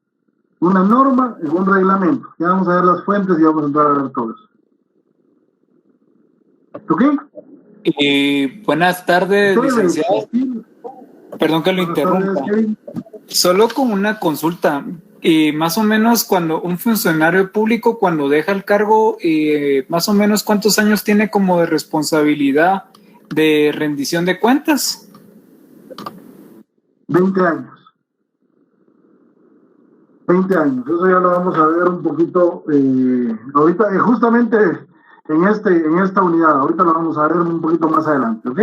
una norma, en un reglamento. Ya vamos a ver las fuentes y vamos a entrar a ver todo eso. ¿Ok? Buenas tardes, licenciado. Perdón que lo interrumpa. Solo con una consulta. Más o menos cuando un funcionario público, cuando deja el cargo, más o menos ¿cuántos años tiene como de responsabilidad de rendición de cuentas? 20 años. 20 años. Eso ya lo vamos a ver un poquito ahorita, justamente en esta unidad. Ahorita lo vamos a ver un poquito más adelante, ¿ok?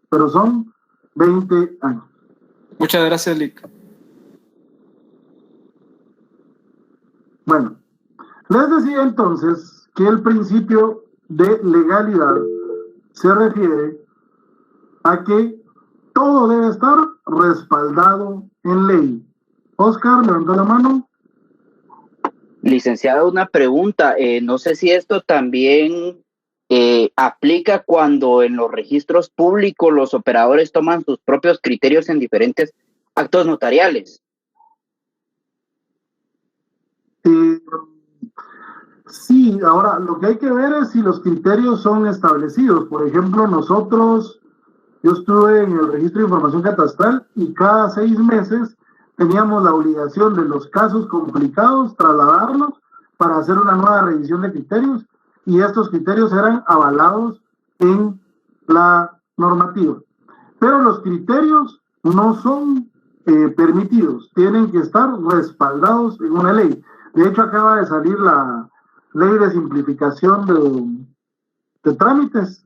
Pero son 20 años. Muchas gracias, Lic. Bueno, les decía entonces que el principio de legalidad se refiere a que todo debe estar respaldado en ley. Oscar, levantó la mano. Licenciado, una pregunta. No sé si esto también aplica cuando en los registros públicos los operadores toman sus propios criterios en diferentes actos notariales. Sí, ahora lo que hay que ver es si los criterios son establecidos. Por ejemplo, yo estuve en el registro de información catastral y cada 6 meses teníamos la obligación de los casos complicados trasladarlos para hacer una nueva revisión de criterios, y estos criterios eran avalados en la normativa. Pero los criterios no son permitidos, tienen que estar respaldados en una ley. De hecho, acaba de salir la ley de simplificación de trámites,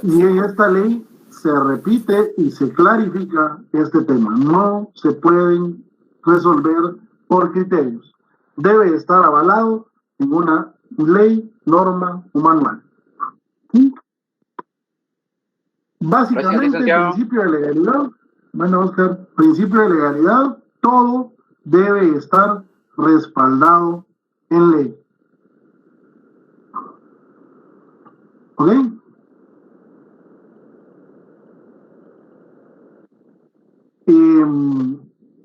y en esta ley se repite y se clarifica este tema. No se pueden resolver por criterios. Debe estar avalado en una ley, norma o manual. ¿Sí? Básicamente, el principio de legalidad, bueno, Oscar, principio de legalidad, todo debe estar respaldado en ley. ¿Ok?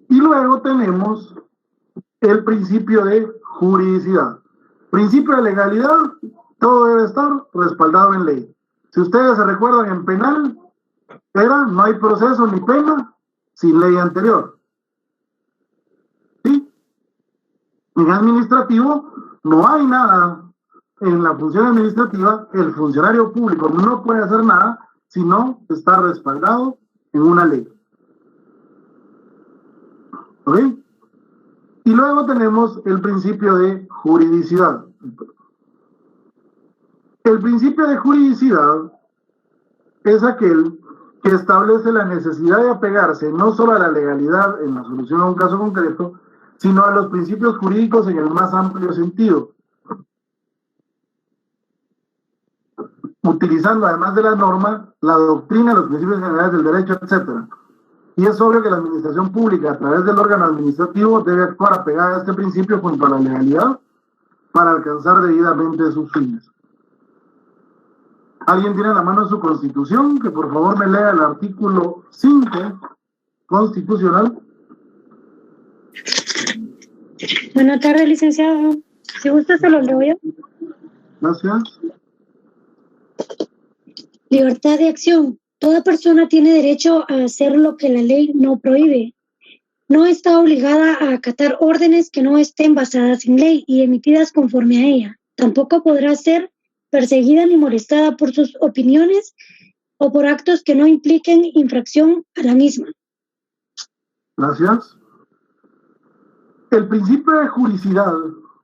Y luego tenemos el principio de juridicidad. Principio de legalidad, todo debe estar respaldado en ley. Si ustedes se recuerdan, en penal no hay proceso ni pena sin ley anterior. ¿Sí? En administrativo no hay nada. En la función administrativa, el funcionario público no puede hacer nada si no está respaldado en una ley. ¿Ok? Y luego tenemos el principio de juridicidad. El principio de juridicidad es aquel que establece la necesidad de apegarse no solo a la legalidad en la solución a un caso concreto, sino a los principios jurídicos en el más amplio sentido, utilizando además de la norma, la doctrina, los principios generales del derecho, etc. Y es obvio que la administración pública, a través del órgano administrativo, debe actuar apegada a este principio junto a la legalidad para alcanzar debidamente sus fines. ¿Alguien tiene a la mano su constitución? Que por favor me lea el artículo 5 constitucional. Buenas tardes, licenciado. Si gusta, se lo leo yo. Gracias. Libertad de acción. Toda persona tiene derecho a hacer lo que la ley no prohíbe. No está obligada a acatar órdenes que no estén basadas en ley y emitidas conforme a ella. Tampoco podrá ser perseguida ni molestada por sus opiniones o por actos que no impliquen infracción a la misma. Gracias. El principio de juridicidad,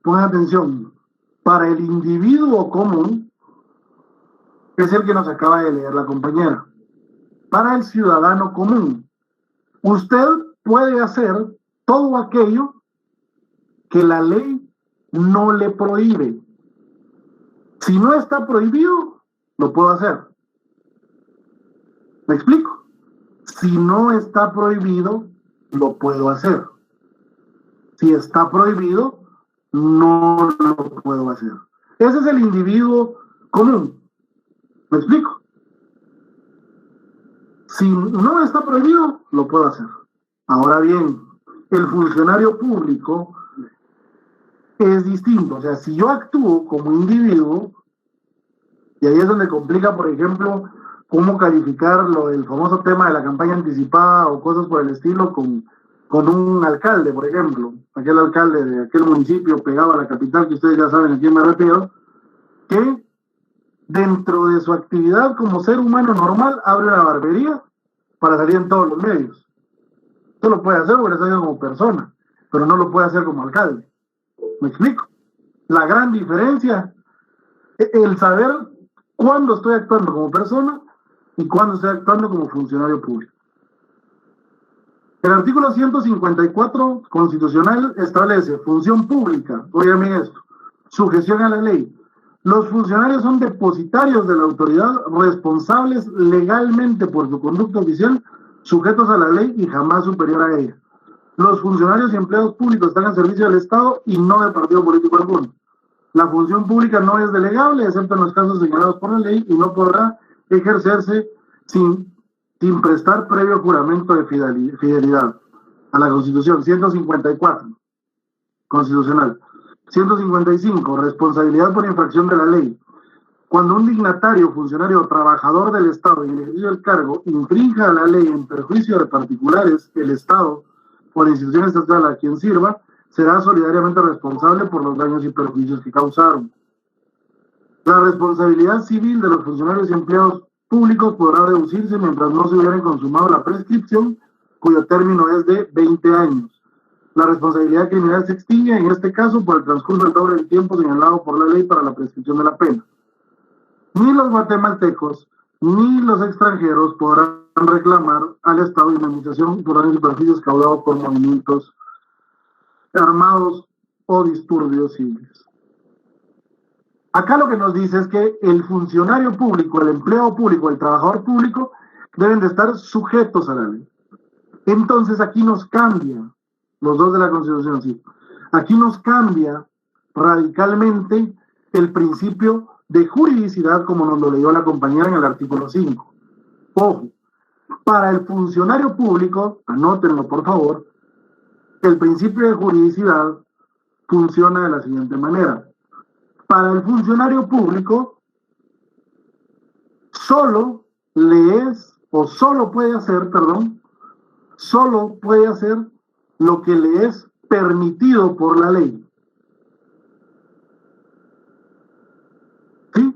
pongan atención, para el individuo común es el que nos acaba de leer la compañera. Para el ciudadano común, usted puede hacer todo aquello que la ley no le prohíbe. Si no está prohibido, lo puedo hacer. ¿Me explico? Si no está prohibido, lo puedo hacer. Si está prohibido, no lo puedo hacer. Ese es el individuo común. ¿Me explico? Si no está prohibido, lo puedo hacer. Ahora bien, el funcionario público es distinto. O sea, si yo actúo como individuo, y ahí es donde complica, por ejemplo, cómo calificar el famoso tema de la campaña anticipada o cosas por el estilo con un alcalde, por ejemplo, aquel alcalde de aquel municipio pegado a la capital, que ustedes ya saben a quién me refiero, que dentro de su actividad como ser humano normal abre una barbería para salir en todos los medios. Esto lo puede hacer porque está haciendo como persona, pero no lo puede hacer como alcalde. ¿Me explico? La gran diferencia, el saber cuándo estoy actuando como persona y cuándo estoy actuando como funcionario público. El artículo 154 constitucional establece función pública, oigan esto, sujeción a la ley, Los funcionarios son depositarios de la autoridad, responsables legalmente por su conducta oficial, sujetos a la ley y jamás superior a ella. Los funcionarios y empleados públicos están al servicio del Estado y no de partido político alguno. La función pública no es delegable, excepto en los casos señalados por la ley, y no podrá ejercerse sin prestar previo juramento de fidelidad a la Constitución. 154, constitucional. 155, responsabilidad por infracción de la ley. Cuando un dignatario, funcionario o trabajador del Estado en el ejercicio del cargo infrinja la ley en perjuicio de particulares, el Estado o la institución estatal a quien sirva, será solidariamente responsable por los daños y perjuicios que causaron. La responsabilidad civil de los funcionarios y empleados públicos podrá reducirse mientras no se hubiera consumado la prescripción, cuyo término es de 20 años. La responsabilidad criminal se extingue, en este caso, por el transcurso del doble del tiempo señalado por la ley para la prescripción de la pena. Ni los guatemaltecos ni los extranjeros podrán reclamar al Estado indemnización por daños y perjuicios causados por movimientos armados o disturbios civiles. Acá lo que nos dice es que el funcionario público, el empleado público, el trabajador público deben de estar sujetos a la ley. Entonces aquí nos cambia, los dos de la Constitución, sí. Aquí nos cambia radicalmente el principio de juridicidad, como nos lo leyó la compañera en el artículo 5. Ojo, para el funcionario público, anótenlo por favor, el principio de juridicidad funciona de la siguiente manera. Para el funcionario público, solo puede hacer lo que le es permitido por la ley. ¿Sí?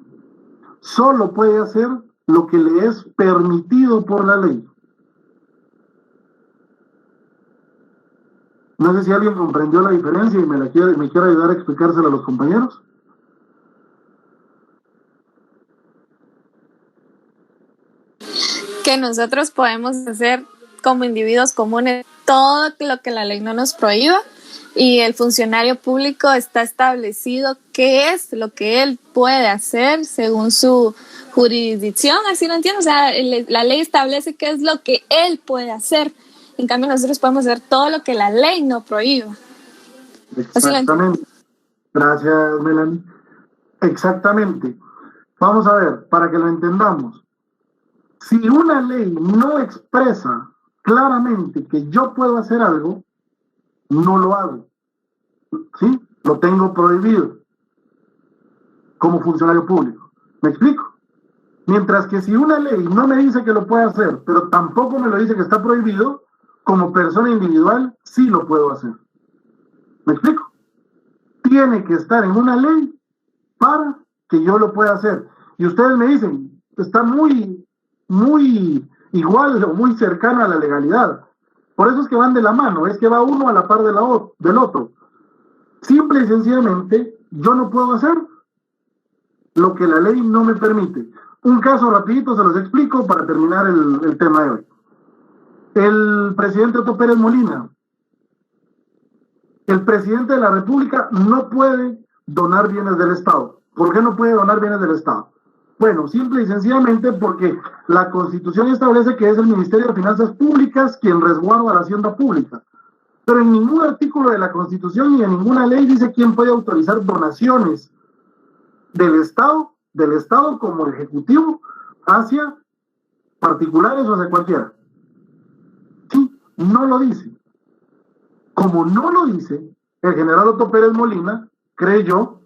Solo puede hacer lo que le es permitido por la ley. No sé si alguien comprendió la diferencia y me quiere ayudar a explicársela a los compañeros. Que nosotros podemos hacer como individuos comunes todo lo que la ley no nos prohíba, y el funcionario público está establecido qué es lo que él puede hacer según su jurisdicción, así lo entiendo. O sea, la ley establece qué es lo que él puede hacer. En cambio, nosotros podemos hacer todo lo que la ley no prohíba. Exactamente. Gracias, Melanie. Exactamente. Vamos a ver, para que lo entendamos. Si una ley no expresa claramente que yo puedo hacer algo, no lo hago. ¿Sí? Lo tengo prohibido como funcionario público. ¿Me explico? Mientras que si una ley no me dice que lo puedo hacer, pero tampoco me lo dice que está prohibido, como persona individual sí lo puedo hacer. ¿Me explico? Tiene que estar en una ley para que yo lo pueda hacer. Y ustedes me dicen, está muy igual o muy cercano a la legalidad. Por eso es que van de la mano, es que va uno a la par del otro. Simple y sencillamente, yo no puedo hacer lo que la ley no me permite. Un caso rapidito se los explico para terminar el tema de hoy. El presidente Otto Pérez Molina, el presidente de la República no puede donar bienes del Estado. ¿Por qué no puede donar bienes del Estado? Bueno, simple y sencillamente porque la Constitución establece que es el Ministerio de Finanzas Públicas quien resguarda la hacienda pública. Pero en ningún artículo de la Constitución ni en ninguna ley dice quién puede autorizar donaciones del Estado como ejecutivo hacia particulares o hacia cualquiera. Sí, no lo dice. Como no lo dice, el general Otto Pérez Molina creyó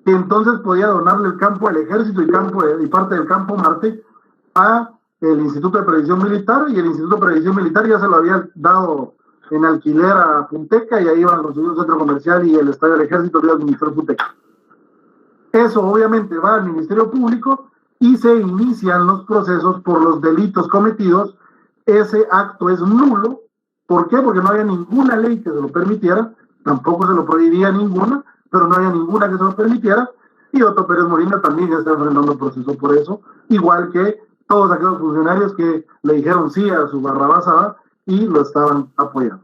que entonces podía donarle el campo del Ejército y parte del campo Marte a el Instituto de Previsión Militar, y el Instituto de Previsión Militar ya se lo había dado en alquiler a Punteca, y ahí iban a construir un centro comercial y el estadio del Ejército lo administró Punteca. Eso obviamente va al Ministerio Público y se inician los procesos por los delitos cometidos. Ese acto es nulo. ¿Por qué? Porque no había ninguna ley que se lo permitiera, tampoco se lo prohibía ninguna, pero no había ninguna que se lo permitiera, y Otto Pérez Molina también está enfrentando el proceso por eso, igual que todos aquellos funcionarios que le dijeron sí a su barrabasada y lo estaban apoyando.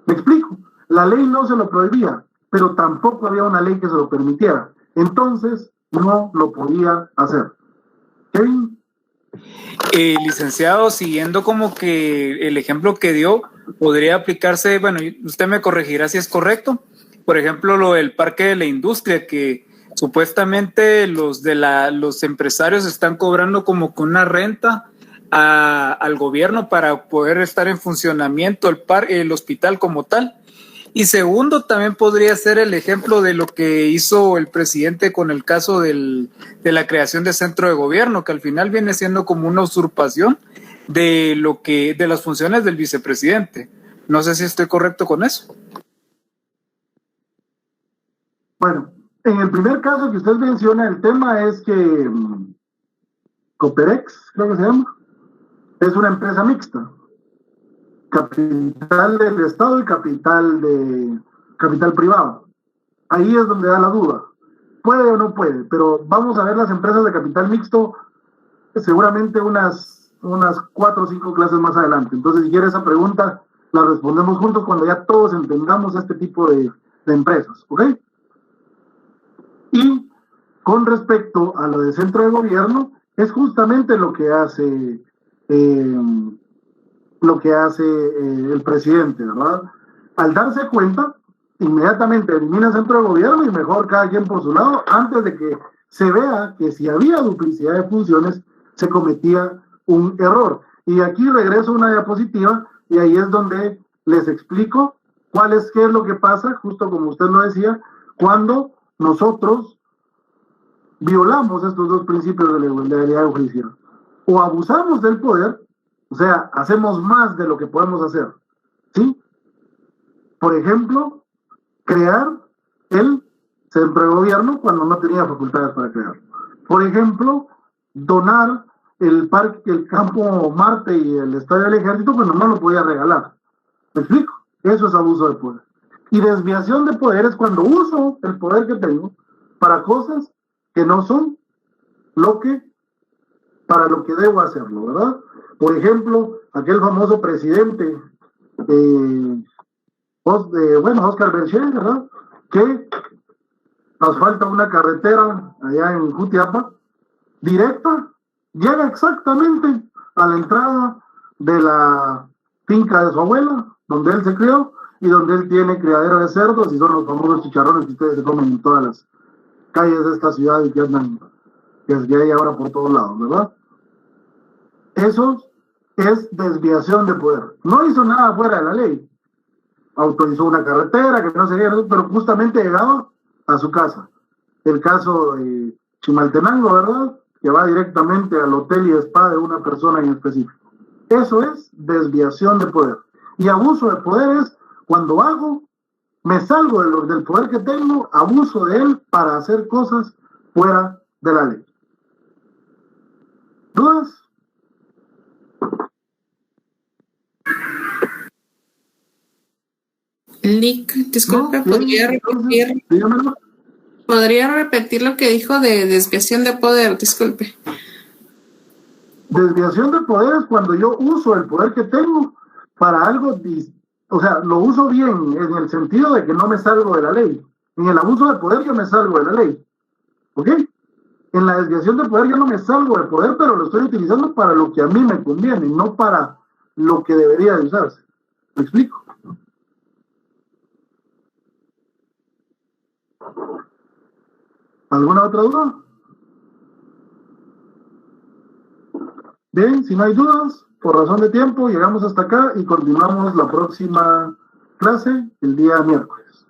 ¿Me explico? La ley no se lo prohibía, pero tampoco había una ley que se lo permitiera. Entonces, no lo podía hacer. Kevin. Licenciado, siguiendo como que el ejemplo que dio, podría aplicarse, bueno, usted me corregirá si es correcto, por ejemplo, lo del parque de la industria, que supuestamente los empresarios están cobrando como que una renta al gobierno para poder estar en funcionamiento el hospital como tal. Y segundo, también podría ser el ejemplo de lo que hizo el presidente con el caso de la creación de centro de gobierno, que al final viene siendo como una usurpación de las funciones del vicepresidente. No sé si estoy correcto con eso. Bueno, en el primer caso que usted menciona, el tema es que Coperex, creo que se llama, es una empresa mixta. Capital del Estado y capital privado. Ahí es donde da la duda. Puede o no puede, pero vamos a ver las empresas de capital mixto seguramente unas 4 o 5 clases más adelante. Entonces, si quiere esa pregunta, la respondemos juntos cuando ya todos entendamos este tipo de empresas, ¿ok? Y con respecto a lo del centro de gobierno, es justamente lo que hace el presidente, ¿verdad? Al darse cuenta, inmediatamente elimina el centro de gobierno y mejor cada quien por su lado, antes de que se vea que si había duplicidad de funciones, se cometía un error. Y aquí regreso a una diapositiva y ahí es donde les explico qué es lo que pasa, justo como usted lo decía, cuando nosotros violamos estos dos principios de legalidad judicial. O abusamos del poder, o sea, hacemos más de lo que podemos hacer, ¿sí? Por ejemplo, crear el centro de gobierno cuando no tenía facultades para crearlo. Por ejemplo, donar el campo Marte y el estadio del Ejército cuando no lo podía regalar. ¿Me explico? Eso es abuso de poder. Y desviación de poder es cuando uso el poder que tengo para cosas que no son para lo que debo hacerlo, ¿verdad? Por ejemplo, aquel famoso presidente, Oscar Berger, ¿verdad? Que asfalta una carretera allá en Jutiapa, directa, llega exactamente a la entrada de la finca de su abuela, donde él se crió y donde él tiene criadero de cerdos y son los famosos chicharrones que ustedes se comen en todas las calles de esta ciudad y que andan, que hay ahora por todos lados, ¿verdad? Eso es desviación de poder. No hizo nada fuera de la ley. Autorizó una carretera que no sería, pero justamente llegaba a su casa. El caso de Chimaltenango, ¿verdad? Que va directamente al hotel y spa de una persona en específico. Eso es desviación de poder. Y abuso de poder es cuando me salgo del poder que tengo, abuso de él para hacer cosas fuera de la ley. ¿Dudas? Lick, disculpe, ¿podría repetir lo que dijo de desviación de poder? Disculpe. Desviación de poder es cuando yo uso el poder que tengo para algo, o sea, lo uso bien en el sentido de que no me salgo de la ley. En el abuso de poder yo me salgo de la ley. ¿Ok? En la desviación de poder yo no me salgo del poder, pero lo estoy utilizando para lo que a mí me conviene, no para lo que debería de usarse. ¿Me explico? ¿Alguna otra duda? Bien, si no hay dudas, por razón de tiempo, llegamos hasta acá y continuamos la próxima clase el día miércoles.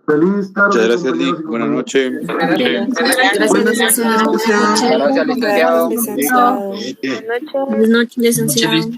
Feliz tarde. Muchas gracias, Lick. Buenas noches. Buenas noches, licenciado. Gracias, licenciado. Buenas noches, licenciado.